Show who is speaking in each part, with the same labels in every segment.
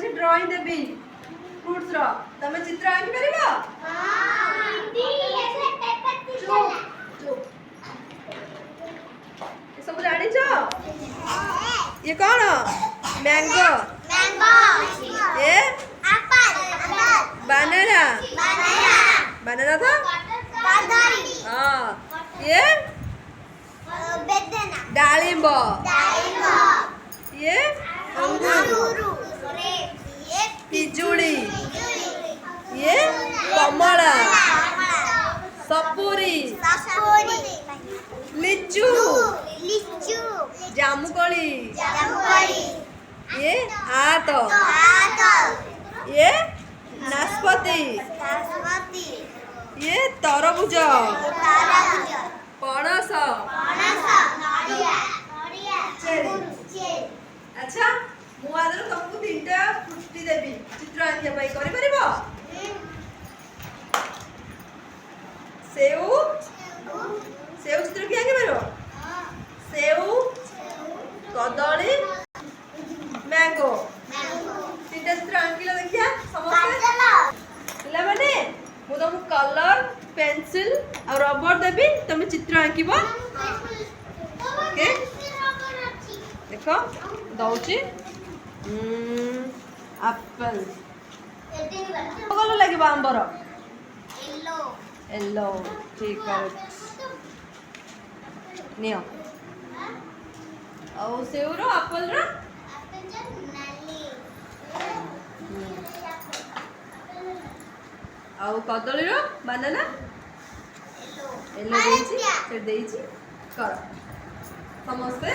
Speaker 1: କିଛି ଡ୍ରଇଂ ଦେବି ଫ୍ରୁଟ୍ସ ର ତମେ ଚିତ୍ର ଆଙ୍କି ପାରିବ? ଏ ସବୁ ଜାଣିଛ? ये कौन? मैंगो। ये बनाना। बनाना था? हाँ। ये डालिम्ब। ये अंगूर। पिजुड़ी। ये कमला। सपुरी। लिचू। जामुकोली। ये आत। ये नाशपाती। ये तरबूज। पणस। अच्छा मु आदर तुमको तीनटा पुष्टि देबी चित्र आंकिया पाई करि परिबो? सेव सेव चित्र की आंकी परिबो? सेव कदली मैंगो तीनटा चित्र आंकिला देखिया समस्त ले माने मु तुम कलर पेंसिल और रबर देबी तुम चित्र आंकीबो ओके देखो दौची एप्पल कलर लागिबो आंबर येलो ठीक है नियो और सेव रो एप्पल रो और कदली रो बनाना येलो देइची से देइची कर समझते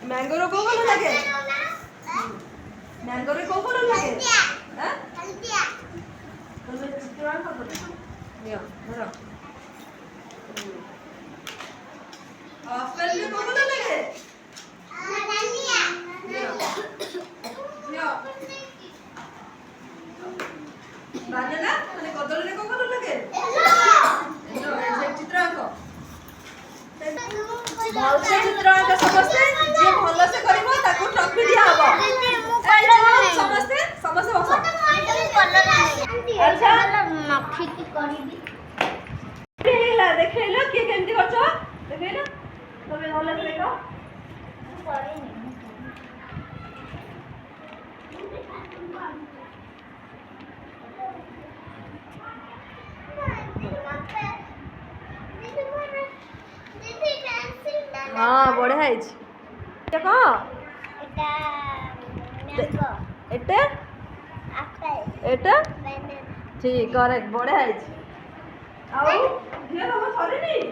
Speaker 1: मैंगो रो को कलर लागे मैंगो रे को कलर लागे हां हल्दिया तो चित्र कर दो नियो धरो एप्पल रे को कलर लागे बनानिया नियो बनाना माने कदली रे को कलर लागे येलो ये चित्र आंको भल से चित्र आंका समझते जे भल से करबो ताको ट्रॉफी दिया हबो समझते समझते बस अच्छा
Speaker 2: मक्खी की करबी
Speaker 1: देखला देखैलो के केमती करछो देखैलो तबे भल से देखो
Speaker 2: करेनी
Speaker 1: हाँ बढ़िया है ये कहाँ
Speaker 2: एटा मैंगो
Speaker 1: एटे
Speaker 2: एप्पल
Speaker 1: एटे
Speaker 2: बनाना
Speaker 1: ठीक करेक्ट बढ़िया है आओ ये तो सॉरी नहीं